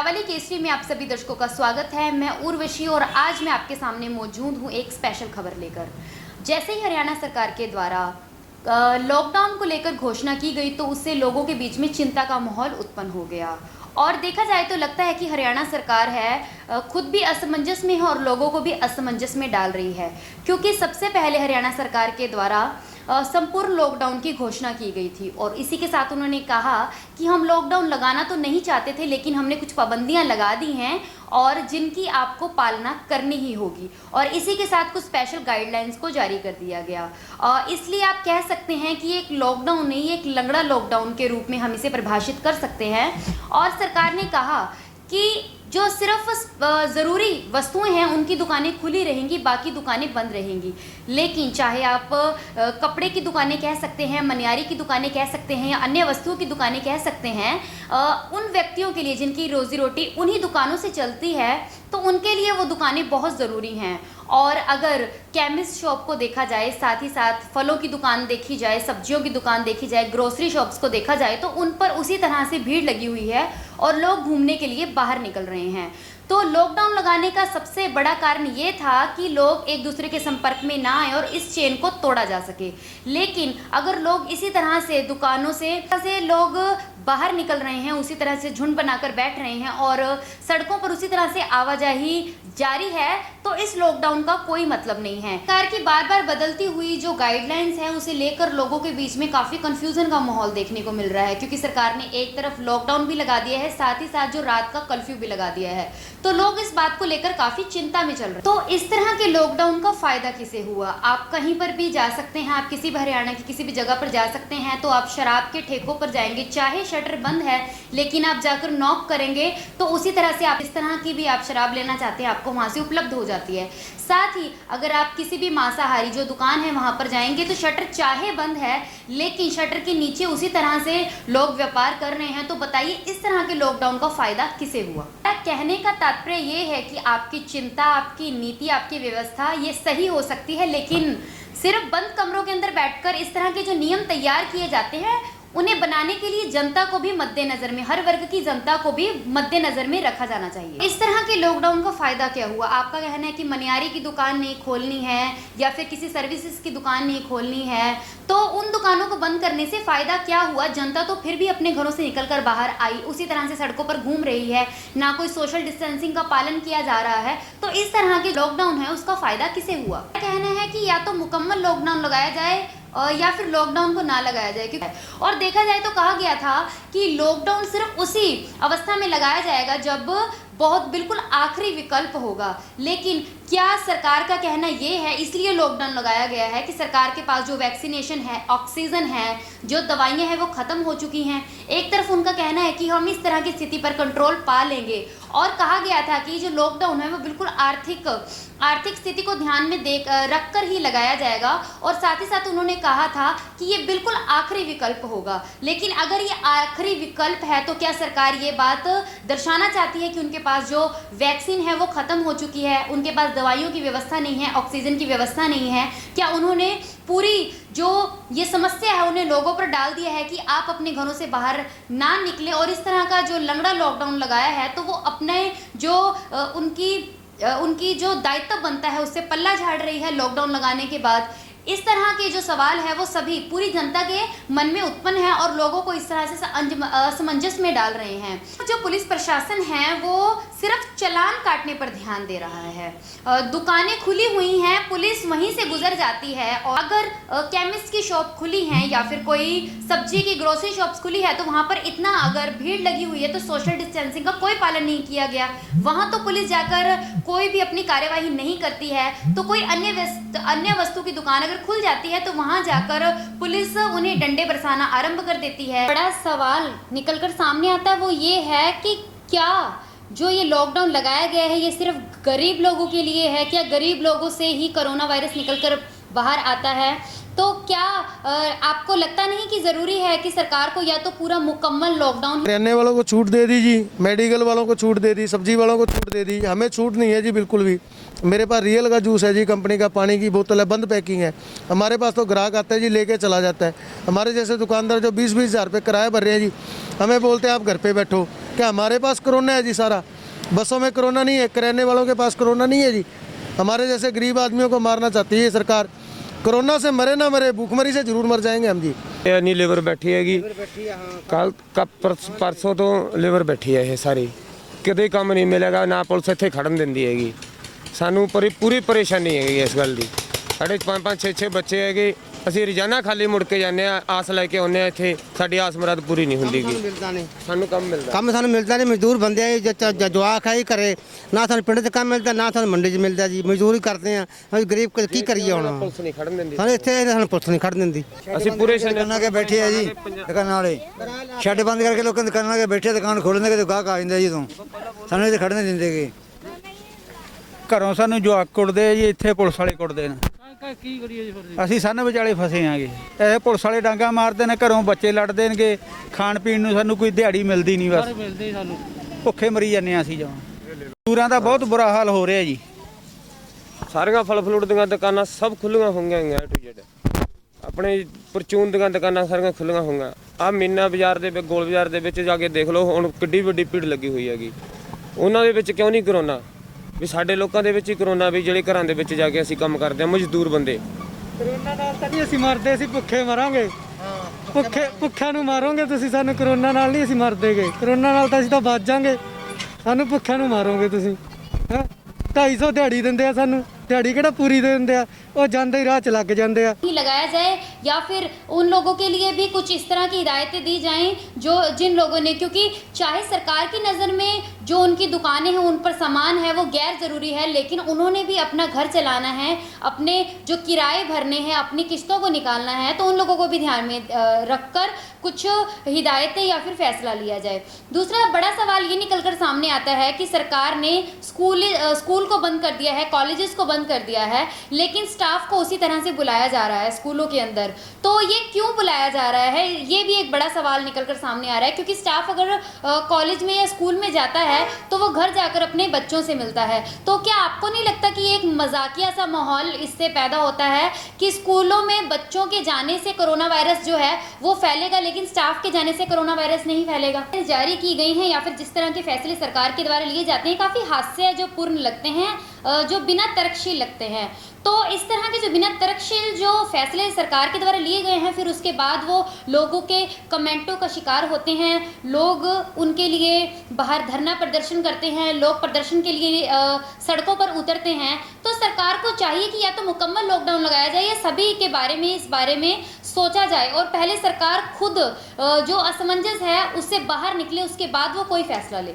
अरावली केसरी में आप सभी दर्शकों का स्वागत है। मैं उर्वशी और आज मैं आपके सामने मौजूद हूँ एक स्पेशल खबर लेकर। जैसे ही हरियाणा सरकार के द्वारा लॉकडाउन को लेकर घोषणा की गई तो उससे लोगों के बीच में चिंता का माहौल उत्पन्न हो गया और देखा जाए तो लगता है कि हरियाणा सरकार है खुद भी असमंजस में है और लोगों को भी असमंजस में डाल रही है, क्योंकि सबसे पहले हरियाणा सरकार के द्वारा संपूर्ण लॉकडाउन की घोषणा की गई थी और इसी के साथ उन्होंने कहा कि हम लॉकडाउन लगाना तो नहीं चाहते थे, लेकिन हमने कुछ पाबंदियां लगा दी हैं और जिनकी आपको पालना करनी ही होगी और इसी के साथ कुछ स्पेशल गाइडलाइंस को जारी कर दिया गया। इसलिए आप कह सकते हैं कि एक लॉकडाउन नहीं, एक लंगड़ा लॉकडाउन के रूप में हम इसे परिभाषित कर सकते हैं। और सरकार ने कहा कि जो सिर्फ ज़रूरी वस्तुएं हैं उनकी दुकानें खुली रहेंगी, बाकी दुकानें बंद रहेंगी। लेकिन चाहे आप कपड़े की दुकानें कह सकते हैं, मनियारी की दुकानें कह सकते हैं या अन्य वस्तुओं की दुकानें कह सकते हैं, उन व्यक्तियों के लिए जिनकी रोजी रोटी उन्हीं दुकानों से चलती है तो उनके लिए वो दुकानें बहुत ज़रूरी हैं। और अगर केमिस्ट शॉप को देखा जाए, साथ ही साथ फलों की दुकान देखी जाए, सब्जियों की दुकान देखी जाए, ग्रोसरी शॉप्स को देखा जाए तो उन पर उसी तरह से भीड़ लगी हुई है और लोग घूमने के लिए बाहर निकल रहे हैं। तो लॉकडाउन लगाने का सबसे बड़ा कारण ये था कि लोग एक दूसरे के संपर्क में ना आए और इस चेन को तोड़ा जा सके। लेकिन अगर लोग इसी तरह से दुकानों से लोग बाहर निकल रहे हैं, उसी तरह से झुंड बनाकर बैठ रहे हैं और सड़कों पर उसी तरह से आवाजाही जारी है, तो इस लॉकडाउन का कोई मतलब नहीं है। सरकार की बार बार बदलती हुई जो गाइडलाइंस है उसे लेकर लोगों के बीच में काफ़ी कंफ्यूजन का माहौल देखने को मिल रहा है, क्योंकि सरकार ने एक तरफ लॉकडाउन भी लगा दिया है, साथ ही साथ जो रात का कर्फ्यू भी लगा दिया है, तो लोग इस बात को लेकर काफ़ी चिंता में चल रहे हैं। तो इस तरह के लॉकडाउन का फ़ायदा किसे हुआ? आप कहीं पर भी जा सकते हैं, आप किसी भी हरियाणा की किसी भी जगह पर जा सकते हैं, तो आप शराब के ठेकों पर जाएंगे, चाहे शटर बंद है लेकिन आप जाकर नॉक करेंगे तो उसी तरह से आप इस तरह की भी आप शराब लेना चाहते हैं आपको वहाँ से उपलब्ध हो जाती है। साथ ही अगर आप किसी भी मांसाहारी जो दुकान है वहाँ पर जाएंगे तो शटर चाहे बंद है लेकिन शटर के नीचे उसी तरह से लोग व्यापार कर रहे हैं। तो बताइए इस तरह के लॉकडाउन का फायदा किसे हुआ? कहने का तात्पर्य ये है कि आपकी चिंता, आपकी नीति, आपकी व्यवस्था ये सही हो सकती है, लेकिन सिर्फ बंद कमरों के अंदर बैठकर इस तरह के जो नियम तैयार किए जाते हैं उन्हें बनाने के लिए जनता को भी मद्देनजर में, हर वर्ग की जनता को भी मद्देनजर में रखा जाना चाहिए। इस तरह के लॉकडाउन का फायदा क्या हुआ? आपका कहना है कि मनियारी की दुकान नहीं खोलनी है या फिर किसी सर्विसेज की दुकान नहीं खोलनी है, तो उन दुकानों को बंद करने से फायदा क्या हुआ? जनता तो फिर भी अपने घरों से निकलकर बाहर आई, उसी तरह से सड़कों पर घूम रही है, ना कोई सोशल डिस्टेंसिंग का पालन किया जा रहा है। तो इस तरह के लॉकडाउन है उसका फायदा किसे हुआ? कहना है कि या तो मुकम्मल लॉकडाउन लगाया जाए या फिर लॉकडाउन को ना लगाया जाए, क्योंकि और देखा जाए तो कहा गया था कि लॉकडाउन सिर्फ उसी अवस्था में लगाया जाएगा जब बहुत बिल्कुल आखिरी विकल्प होगा। लेकिन क्या सरकार का कहना ये है इसलिए लॉकडाउन लगाया गया है कि सरकार के पास जो वैक्सीनेशन है, ऑक्सीजन है, जो दवाइयाँ हैं वो ख़त्म हो चुकी हैं। एक तरफ उनका कहना है कि हम इस तरह की स्थिति पर कंट्रोल पा लेंगे और कहा गया था कि जो लॉकडाउन है वो बिल्कुल आर्थिक स्थिति को ध्यान में रख कर ही लगाया जाएगा और साथ ही साथ उन्होंने कहा था कि ये बिल्कुल आखिरी विकल्प होगा। लेकिन अगर ये आखिरी विकल्प है तो क्या सरकार ये बात दर्शाना चाहती है कि उनके पास जो वैक्सीन है वो ख़त्म हो चुकी है, उनके पास दवाइयों की व्यवस्था नहीं है, ऑक्सीजन की व्यवस्था नहीं है? क्या उन्होंने पूरी जो ये समस्या है उन्हें लोगों पर डाल दिया है कि आप अपने घरों से बाहर ना निकलें और इस तरह का जो लंगड़ा लॉकडाउन लगाया है तो वो अपने जो उनकी जो दायित्व बनता है उससे पल्ला झाड़ रही है लॉकडाउन लगाने के बाद? इस तरह के जो सवाल है वो सभी पूरी जनता के मन में उत्पन्न है और लोगों को इस तरह से असमंजस में डाल रहे हैं। जो पुलिस प्रशासन है वो सिर्फ चालान काटने पर ध्यान दे रहा है। दुकानें खुली हुई हैं, पुलिस वहीं से गुजर जाती है और अगर केमिस्ट की शॉप खुली है या फिर कोई सब्जी की ग्रोसरी शॉप्स खुली है तो वहाँ पर इतना अगर भीड़ लगी हुई है तो सोशल डिस्टेंसिंग का कोई पालन नहीं किया गया, वहाँ तो पुलिस जाकर कोई भी अपनी कार्यवाही नहीं करती है। तो कोई अन्य वस्तु की दुकान अगर खुल जाती है तो वहां जाकर पुलिस उन्हें डंडे बरसाना आरंभ कर देती है। बड़ा सवाल निकलकर सामने आता है वो ये है कि क्या जो ये लॉकडाउन लगाया गया है ये सिर्फ गरीब लोगों के लिए है? क्या गरीब लोगों से ही कोरोना वायरस निकलकर बाहर आता है? तो क्या आपको लगता नहीं कि ज़रूरी है कि सरकार को या तो पूरा मुकम्मल लॉकडाउन, रहने वालों को छूट दे दी जी, मेडिकल वालों को छूट दे दी, सब्जी वालों को छूट दे दी, हमें छूट नहीं है जी बिल्कुल भी। मेरे पास रियल का जूस है जी, कंपनी का पानी की बोतल है, बंद पैकिंग है। हमारे पास तो ग्राहक आता है जी, लेके चला जाता है। हमारे जैसे दुकानदार जो 20-20 हज़ार रुपये किराया भर रहे हैं जी, हमें बोलते हैं आप घर पे बैठो, क्या हमारे पास कोरोना है जी? सारा बसों में कोरोना नहीं है, किराने वालों के पास कोरोना नहीं है जी? हमारे जैसे गरीब आदमियों को मारना चाहती है सरकार। कोरोना से मरे ना मरे, भूखमरी से जरूर मर जाएंगे हम जी। ਇਹ ਨਹੀਂ ਲੇਬਰ ਬੈਠੀ ਹੈਗੀ, ਕੱਲ ਪਰਸੋਂ ਤੋਂ ਲੇਬਰ ਬੈਠੀ ਹੈ ਇਹ ਸਾਰੀ, ਕਿਤੇ ਕੰਮ ਨਹੀਂ ਮਿਲੇਗਾ, ਨਾ ਪੁਲਿਸ ਇੱਥੇ ਖੜਨ ਦਿੰਦੀ ਹੈਗੀ। ਸਾਨੂੰ ਪੂਰੀ ਪਰੇਸ਼ਾਨੀ ਹੈਗੀ ਇਸ ਗੱਲ ਦੀ। ਸਾਡੇ 5-5 6-6 ਬੱਚੇ ਹੈਗੇ, ਅਸੀਂ ਰੋਜ਼ਾਨਾ ਖਾਲੀ ਮੁੜ ਕੇ ਜਾਂਦੇ ਆ, ਆਸ ਲੈ ਕੇ ਆਉਂਦੇ ਆ ਇੱਥੇ, ਸਾਡੀ ਆਸ ਮੁਰਾਦ ਪੂਰੀ ਨਹੀਂ ਹੁੰਦੀ ਗੀ। ਮਿਲਦਾ ਨਹੀਂ ਸਾਨੂੰ ਕੰਮ ਮਿਲਦਾ ਸਾਨੂੰ ਮਿਲਦਾ ਨਹੀਂ। ਮਜ਼ਦੂਰ ਬੰਦੇ ਆ, ਜਵਾਕ ਹੈ ਘਰੇ, ਨਾ ਸਾਨੂੰ ਪਿੰਡ 'ਚ ਕੰਮ ਮਿਲਦਾ, ਨਾ ਸਾਨੂੰ ਮੰਡੀ 'ਚ ਮਿਲਦਾ ਜੀ। ਮਜ਼ਦੂਰੀ ਕਰਦੇ ਆ ਅਸੀਂ, ਗਰੀਬ ਕੀ ਕਰੀਏ ਹੁਣ? ਪੁਲਿਸ ਨਹੀਂ ਖੜਨ ਦਿੰਦੀ ਸਾਨੂੰ ਇੱਥੇ ਸਾਨੂੰ ਪੁਲਿਸ ਨਹੀਂ ਖੜਨ ਦਿੰਦੀ। ਅਸੀਂ ਪੂਰੇ ਦੁਕਾਨਾਂ ਕੇ ਬੈਠੇ ਆ ਜੀ, ਦੁਕਾਨਾਂ ਵਾਲੇ ਸ਼ੈੱਡ ਬੰਦ ਕਰਕੇ ਲੋਕਾਂ ਦੀ ਦੁਕਾਨਾਂ ਕੇ ਬੈਠੇ, ਦੁਕਾਨ ਖੋਲ੍ਹਣ ਦੇ ਗਾਹਕ ਆ ਜਾਂਦਾ ਜੀ। ਤੋਂ ਸਾਨੂੰ ਇੱਥੇ ਖੜਨ ਨਹੀਂ ਦਿੰਦੇਗੇ। ਘਰੋਂ ਸਾਨੂੰ ਜਵਾਕ ਕੁੱਟਦੇ ਆ ਜੀ, ਇੱਥੇ ਪੁਲਿਸ ਵਾਲੇ ਕੁੱਟਦੇ ਨੇ। ਕੀ ਕਰੀਏ ਜੀ ਫਿਰ? ਅਸੀਂ ਸੰਨ ਵਿਚਾਲੇ ਫਸੇ ਆਂਗੇ। ਇਹ ਪੁਲਿਸ ਵਾਲੇ ਡਾਂਗਾ ਮਾਰਦੇ ਨੇ, ਘਰੋਂ ਬੱਚੇ ਲੜਦੇ ਨੇਗੇ, ਖਾਣ ਪੀਣ ਨੂੰ ਸਾਨੂੰ ਕੋਈ ਦਿਹਾੜੀ ਮਿਲਦੀ ਨਹੀਂ, ਬਸ ਮਿਲਦੀ ਸਾਨੂੰ ਭੁੱਖੇ ਮਰੀ ਜਾਂਦੇ ਆ ਅਸੀਂ। ਜਮਾਂ ਦੂਰਾਂ ਦਾ ਬਹੁਤ ਬੁਰਾ ਹਾਲ ਹੋ ਰਿਹਾ ਜੀ। ਸਾਰੀਆਂ ਫਲ ਫਲੂਟ ਦੀਆਂ ਦੁਕਾਨਾਂ ਸਭ ਖੁੱਲੀਆਂ ਹੋਈਆਂ ਆ ਟੂ ਜ਼ੈਡ। ਆਪਣੇ ਪਰਚੂਨ ਦੀਆਂ ਦੁਕਾਨਾਂ ਸਾਰੀਆਂ ਖੁੱਲੀਆਂ ਹੋਈਆਂ। ਆਹ ਮੀਨਾ ਬਾਜ਼ਾਰ ਦੇ ਵਿੱਚ, ਗੋਲ ਬਾਜ਼ਾਰ ਦੇ ਵਿੱਚ ਜਾ ਕੇ ਦੇਖ ਲਓ, ਹੁਣ ਕਿੱਡੀ ਵੱਡੀ ਭੀੜ ਲੱਗੀ ਹੋਈ ਹੈਗੀ। ਉਹਨਾਂ ਦੇ ਵਿੱਚ ਕਿਉਂ ਨਹੀਂ ਕਰੋਨਾ? ਵੀ ਸਾਡੇ ਲੋਕਾਂ ਦੇ ਵਿੱਚ ਹੀ ਕਰੋਨਾ, ਵੀ ਜਿਹੜੇ ਘਰਾਂ ਦੇ ਵਿੱਚ ਜਾ ਕੇ ਅਸੀਂ ਕੰਮ ਕਰਦੇ ਆ, ਮਜ਼ਦੂਰ ਬੰਦੇ। ਕਰੋਨਾ ਨਾਲ ਤਾਂ ਨਹੀਂ ਅਸੀਂ ਮਰਦੇ, ਅਸੀਂ ਭੁੱਖੇ ਮਰਾਂਗੇ। ਭੁੱਖਿਆਂ ਨੂੰ ਮਾਰੋਗੇ ਤੁਸੀਂ, ਸਾਨੂੰ ਕਰੋਨਾ ਨਾਲ ਨਹੀਂ ਅਸੀਂ ਮਰਦੇਗੇ। ਕਰੋਨਾ ਨਾਲ ਤਾਂ ਅਸੀਂ ਤਾਂ ਬਚ ਜਾਾਂਗੇ, ਸਾਨੂੰ ਭੁੱਖਿਆਂ ਨੂੰ ਮਾਰੋਗੇ ਤੁਸੀਂ। 250 ਦਿਹਾੜੀ ਦਿੰਦੇ ਆ ਸਾਨੂੰ, दिहाड़ी केड़ा पूरी दे दिंदे आ, वो जांदे ही राह च लग जांदे आ। लगाया जाए या फिर उन लोगों के लिए भी कुछ इस तरह की हिदायतें दी जाएं जो जिन लोगों ने, क्योंकि चाहे सरकार की नज़र में जो उनकी दुकानें हैं उन पर सामान है वो गैर ज़रूरी है, लेकिन उन्होंने भी अपना घर चलाना है, अपने जो किराए भरने हैं, अपनी किस्तों को निकालना है, तो उन लोगों को भी ध्यान में रखकर कुछ हिदायतें या फिर फैसला लिया जाए। दूसरा बड़ा सवाल ये निकल कर सामने आता है कि सरकार ने स्कूल को बंद कर दिया है, कॉलेजेस को बंद कर दिया है, लेकिन स्टाफ को उसी तरह से बुलाया जा रहा है स्कूलों के अंदर। तो ये क्यों बुलाया जा रहा है, ये भी एक बड़ा सवाल निकल कर सामने आ रहा है, क्योंकि स्टाफ अगर कॉलेज में या स्कूल में जाता है तो वो घर जाकर अपने बच्चों से मिलता है। तो क्या आपको नहीं लगता कि एक मजाकिया सा माहौल इससे पैदा होता है कि स्कूलों में बच्चों के जाने से कोरोना वायरस जो है वो फैलेगा, लेकिन स्टाफ के जाने से कोरोना वायरस नहीं फैलेगा? जारी की गई हैं या फिर जिस तरह के फैसले सरकार के द्वारा लिए जाते हैं काफ़ी हास्य जो पूर्ण लगते हैं, जो बिना तर्कशील लगते हैं। तो इस तरह के जो बिना तर्कशील जो फैसले सरकार के द्वारा लिए गए हैं, फिर उसके बाद वो लोगों के कमेंटों का शिकार होते हैं, लोग उनके लिए बाहर धरना प्रदर्शन करते हैं, लोग प्रदर्शन के लिए सड़कों पर उतरते हैं। तो सरकार को चाहिए कि या तो मुकम्मल लॉकडाउन लगाया जाए या सभी के बारे में इस बारे में सोचा जाए और पहले सरकार खुद जो असमंजस है उससे बाहर निकले, उसके बाद वो कोई फैसला ले।